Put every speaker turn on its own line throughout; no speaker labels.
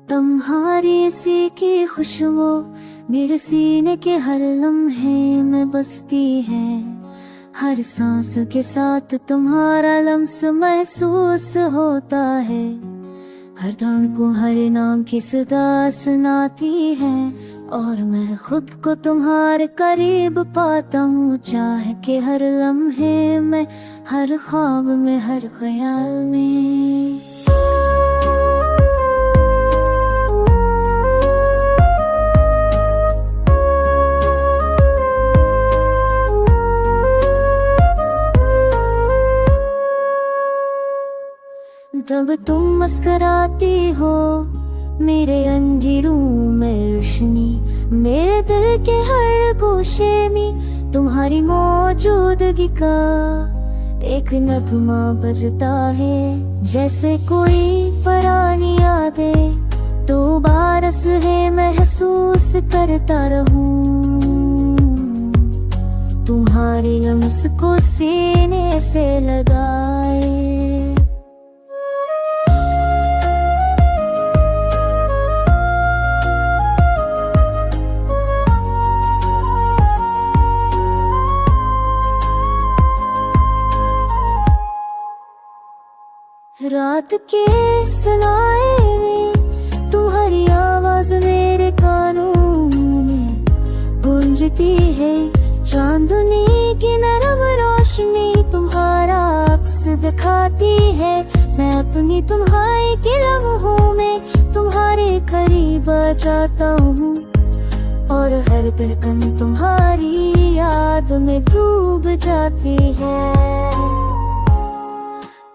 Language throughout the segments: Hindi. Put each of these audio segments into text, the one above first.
तुम्हारी सी की खुशबू मेरे सीने के हर लम्हे में बसती है। हर सांस के साथ तुम्हारा लम्स महसूस होता है। हर धड़कन को हर नाम की सदा सुनाती है। और मैं खुद को तुम्हारे करीब पाता हूँ। चाह के हर लम्हे में, हर ख्वाब में, हर ख्याल में। तब तुम मुस्कुराती हो, मेरे अंधेरों में रोशनी, मेरे दिल के हर गोशे में तुम्हारी मौजूदगी का एक नगमा बजता है। जैसे कोई पुरानी यादें तो बारस है महसूस करता रहूं। तुम्हारे लम्स को सीने से लगाए। रात के सुनाए में तुम्हारी आवाज मेरे कानों में गूंजती है। चांदनी की नरम रोशनी तुम्हारा अक्स दिखाती है। मैं अपनी तुम्हारी के लम्हों में तुम्हारे करीब आ जाता हूँ। और हर धड़कन तुम्हारी याद में डूब जाती है।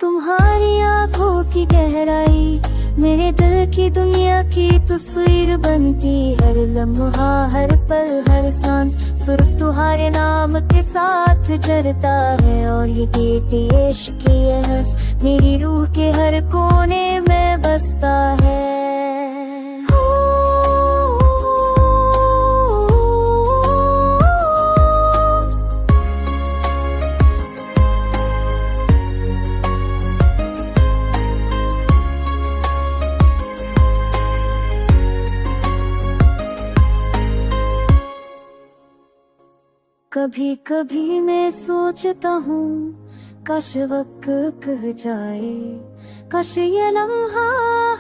तुम्हारी आँखों की गहराई मेरे दिल की दुनिया की तस्वीर बनती। हर लम्हा, हर पल, हर सांस सिर्फ तुम्हारे नाम के साथ जरता है। और ये देती इश्क की एहसास मेरी रूह के हर कोने में बसता है। कभी कभी मैं सोचता हूँ काश वक्त कह जाए। काश ये लम्हा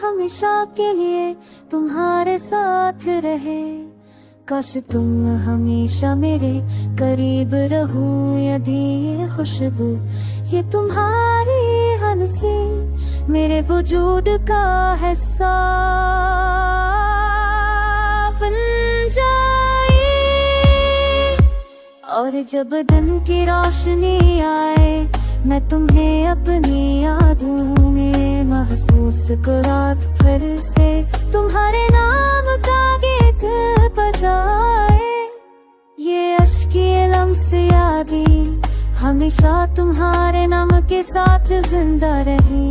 हमेशा के लिए तुम्हारे साथ रहे। काश तुम हमेशा मेरे करीब रहो। यदि ये खुशबू, ये तुम्हारी हंसी मेरे वजूद का हिस्सा बन जाए। और जब दिन की रोशनी आए मैं तुम्हें अपनी यादों में महसूस करात फिर से तुम्हारे नाम का गीत बजाए। ये अश्की लम्स यादें हमेशा तुम्हारे नाम के साथ जिंदा रहे।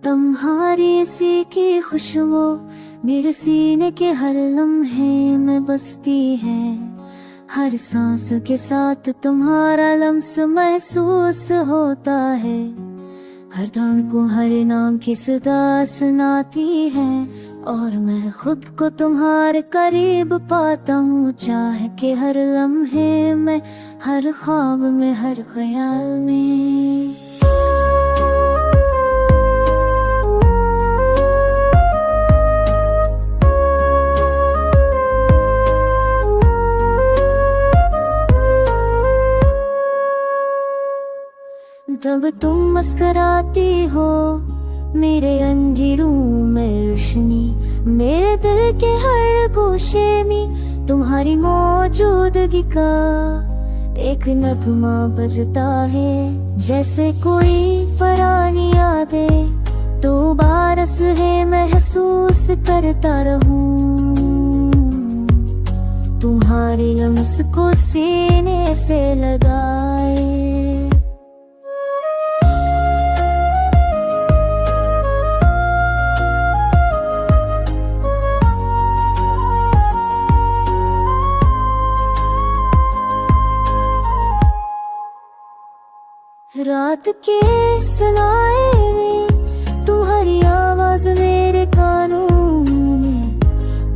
तुम्हारी सी की खुशबू मेरे सीने के हर लम्हे में बसती है। हर सांस के साथ तुम्हारा लम्स महसूस होता है। हर धड़कन को हर नाम की सदा सुनाती है। और मैं खुद को तुम्हारे करीब पाता हूँ। चाह के हर लम्हे में, हर ख्वाब में, हर ख्याल में। तब तुम मुस्कुराती हो, मेरे अंधेरों में रोशनी, मेरे दिल के हर गोशे में तुम्हारी मौजूदगी का एक नगमा बजता है। जैसे कोई पुरानी यादें तो बारस है महसूस करता रहूं। तुम्हारे लम्स को सीने से लगाए। रात के सनाए में तुम्हारी आवाज मेरे कानों में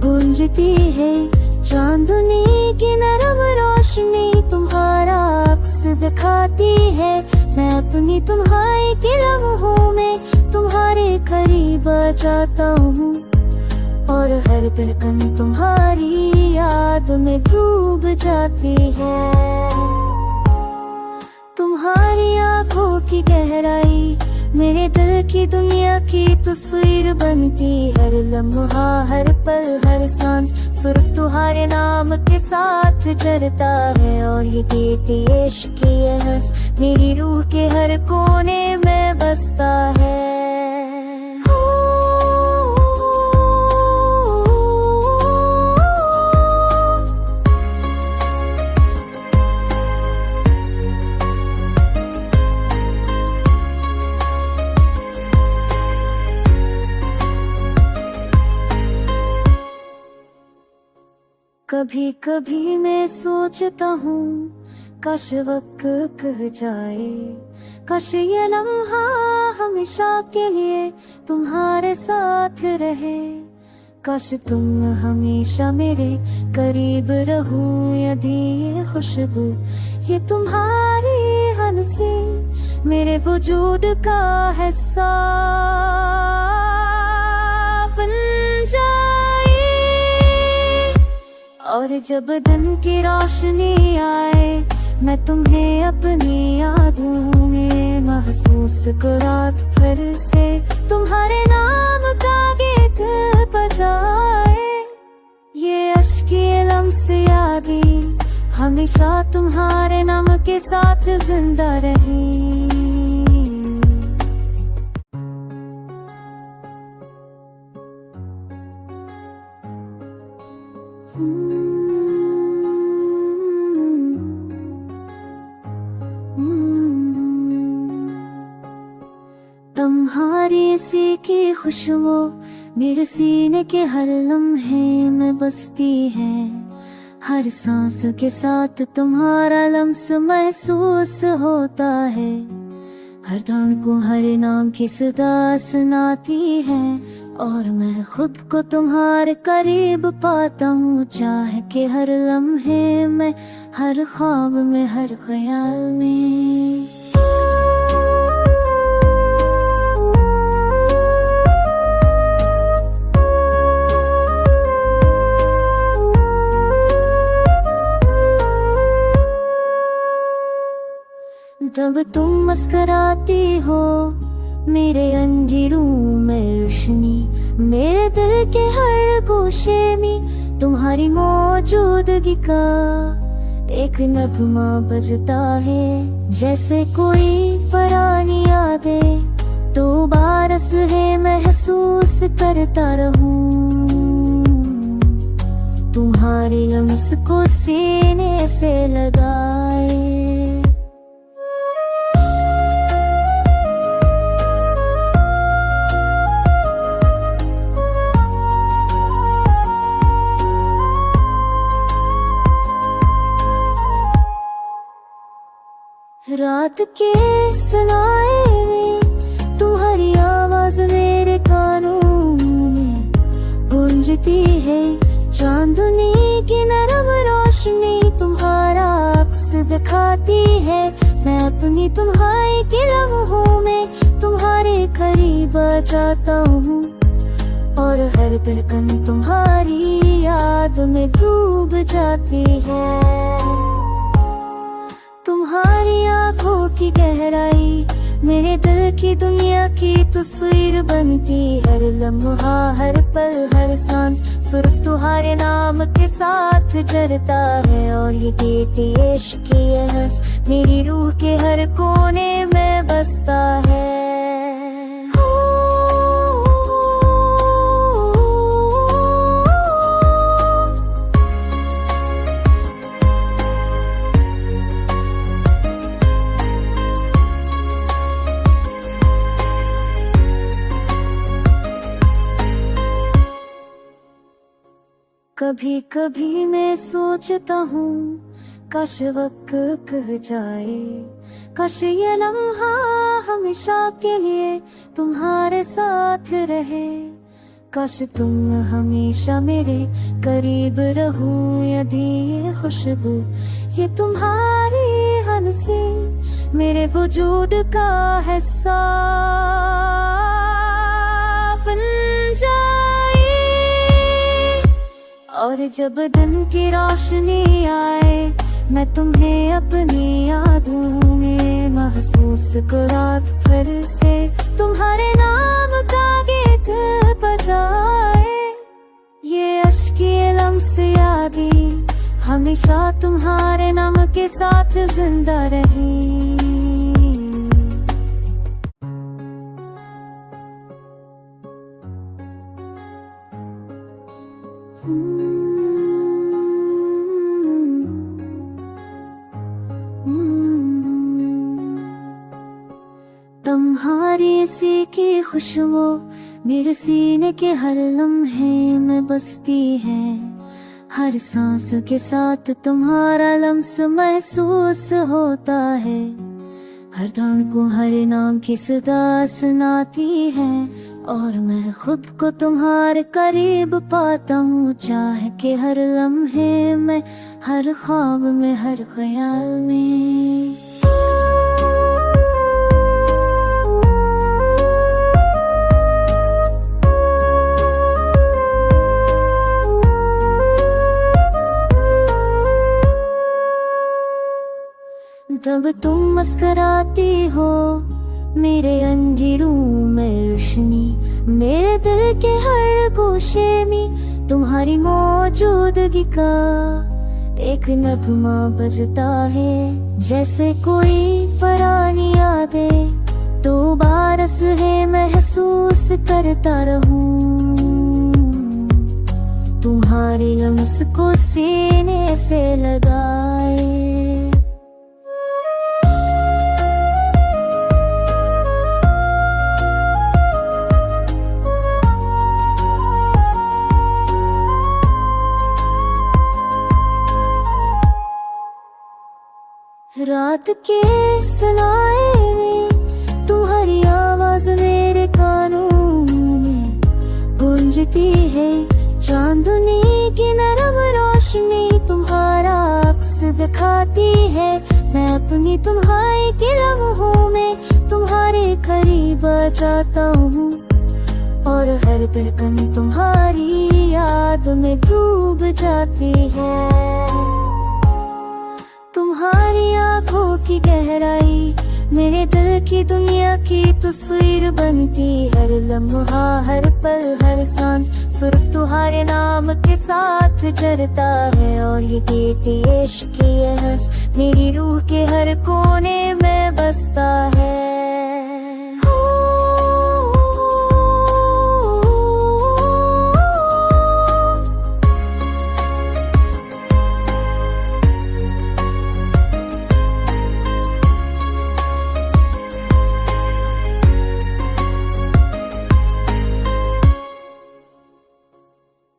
गूंजती है। चांदनी की नरम रोशनी तुम्हारा अक्स दिखाती है। मैं अपनी तुम्हारी के लम्हों में तुम्हारे करीब आ जाता हूँ और हर धड़कन तुम्हारी याद में डूब जाती है। तुम्हारी आंखों की गहराई मेरे दिल की दुनिया की तस्वीर बनती। हर लम्हा हर पल हर सांस सिर्फ तुम्हारे नाम के साथ जलता है। और ये देती इश्क की हंस मेरी रूह के हर कोने में बसता है। कभी कभी मैं सोचता हूँ काश वक्त कह जाए, काश ये लम्हा हमेशा के लिए तुम्हारे साथ रहे। काश तुम हमेशा मेरे करीब रहो। यदि ये खुशबू ये तुम्हारी हंसी मेरे वजूद का हिस्सा बन जाए। और जब दिन की रोशनी आए मैं तुम्हें अपनी यादों में महसूस करा फिर से तुम्हारे नाम का गीत बजाए। ये अश्की लम्स यादें हमेशा तुम्हारे नाम के साथ जिंदा रही। तुम्हारी सी की खुशबू मेरे सीने के हर लम्हे में बसती है। हर सांस के साथ तुम्हारा लम्स महसूस होता है। हर धड़कन को हर नाम की सदा सुनाती है। और मैं खुद को तुम्हारे करीब पाता हूँ। चाह के हर लम्हे में हर ख्वाब में हर ख्याल में। तब तुम मुस्कुराती हो मेरे अंधेरों में रोशनी मेरे दिल के हर गोशे में तुम्हारी मौजूदगी का एक नगमा बजता है। जैसे कोई पुरानी यादें तो बारस है महसूस करता रहूं। तुम्हारे लम्स को सीने से लगाए। रात के सनाए में तुम्हारी आवाज मेरे कानों में गूंजती है। चांदनी की नरम रोशनी तुम्हारा अक्स दिखाती है। मैं अपनी तुम्हारी के लम्हों में तुम्हारे करीब आ जाता हूँ और हर धड़कन तुम्हारी याद में डूब जाती है। तुम्हारी आंखों की गहराई मेरे दिल की दुनिया की तस्वीर बनती। हर लम्हा हर पल हर सांस सिर्फ तुम्हारे नाम के साथ जलता है। और ये देती इश्क की हंस मेरी रूह के हर कोने में बसता है। कभी कभी मैं सोचता हूँ काश वक्त कह जाए, काश ये लम्हा हमेशा के लिए तुम्हारे साथ रहे, काश तुम हमेशा मेरे करीब रहो। यदि ये खुशबू ये तुम्हारी हंसी मेरे वजूद का हिस्सा बन जाए, और जब दिन की रोशनी आए मैं तुम्हें अपनी यादों में महसूस करा, फिर से तुम्हारे नाम का गीत बजाए। ये अश्की लम्स यादें हमेशा तुम्हारे नाम के साथ जिंदा रही। तुम्हारी सी की खुशबू मेरे सीने के हर लम्हे में बसती है, हर सांस के साथ तुम्हारा लम्स महसूस होता है, हर धड़ को हर नाम की सदा सुनाती है, और मैं खुद को तुम्हारे करीब पाता हूँ, चाह के हर लम्हे में, हर ख्वाब में, हर ख्याल में। तब तुम मुस्कुराती हो मेरे अंधेरों में रोशनी, मेरे दिल के हर गोशे में तुम्हारी मौजूदगी का एक नगमा बजता है, जैसे कोई पुरानी यादें तो बारस है महसूस करता रहूं, तुम्हारे लम्स को सीने से लगाए। रात के सनाए में तुम्हारी आवाज मेरे कानों में गूंजती है, चांदनी की नरम रोशनी तुम्हारा अक्स दिखाती है, मैं अपनी तुम्हारी के लम्हों में तुम्हारे करीब आ जाता हूँ, और हर धड़कन तुम्हारी याद में डूब जाती है। तुम्हारी आँखों की गहराई मेरे दिल की दुनिया की तस्वीर बनती, हर लम्हा हर पल हर सांस सिर्फ तुम्हारे नाम के साथ जरता है, और ये गीत इश्क की हंस मेरी रूह के हर कोने में बसता है।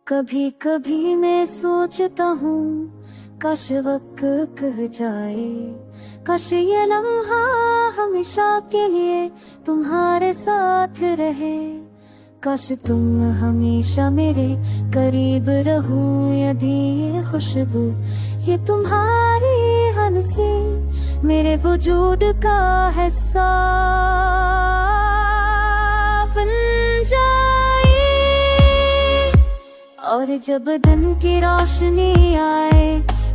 कभी कभी मैं सोचता हूँ काश वक्त कह जाए, काश ये लम्हा हमेशा के लिए तुम्हारे साथ रहे, काश तुम हमेशा मेरे करीब रहो। यदि ये खुशबू ये तुम्हारी हंसी मेरे वजूद का हिस्सा बन जाए, और जब दिन की रोशनी आए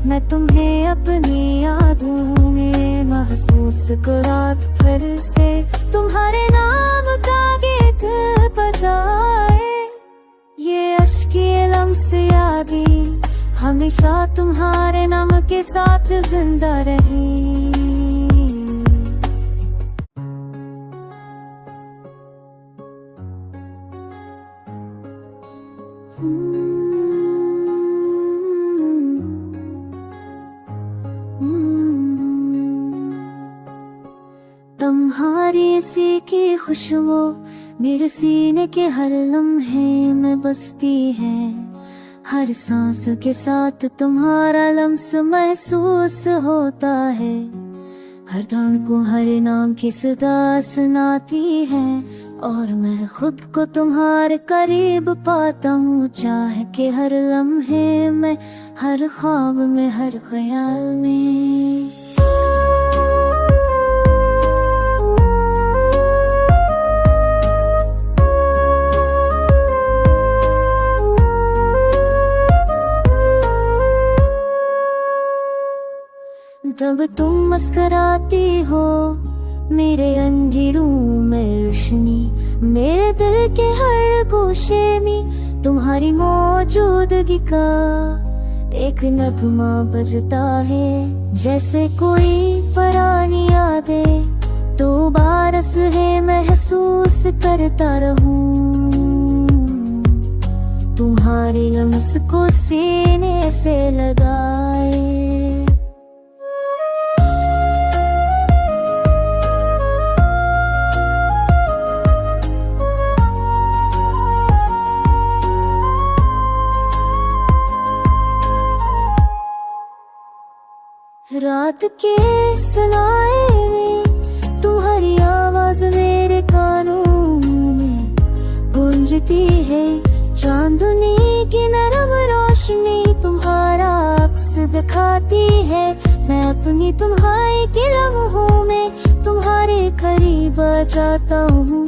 मैं तुम्हें अपनी यादों में महसूस करा, फिर से तुम्हारे नाम का गीत बजाए। ये अश्की लम्स यादें हमेशा तुम्हारे नाम के साथ जिंदा रही। तुम्हारी सी की खुशबू मेरे सीने के हर लम्हे में बसती है, हर सांस के साथ तुम्हारा लम्स महसूस होता है, हर धड़ को हर नाम की सदा सुनाती है, और मैं खुद को तुम्हारे करीब पाता हूँ, चाह के हर लम्हे में, हर ख्वाब में, हर ख्याल में। तब तुम मुस्कुराती हो, मेरे अंधेरों में रोशनी, मेरे दिल के हर गोशे में तुम्हारी मौजूदगी का एक नगमा बजता है, जैसे कोई पुरानी यादें तो बारस है महसूस करता रहूं, तुम्हारे लम्स को सीने से लगाए। रात के सुनाए में तुम्हारी आवाज मेरे कानों में गूंजती है, चांदनी की नरम रोशनी तुम्हारा अक्स दिखाती है, मैं अपनी तुम्हारी के लम्हों में तुम्हारे करीब आ जाता हूँ,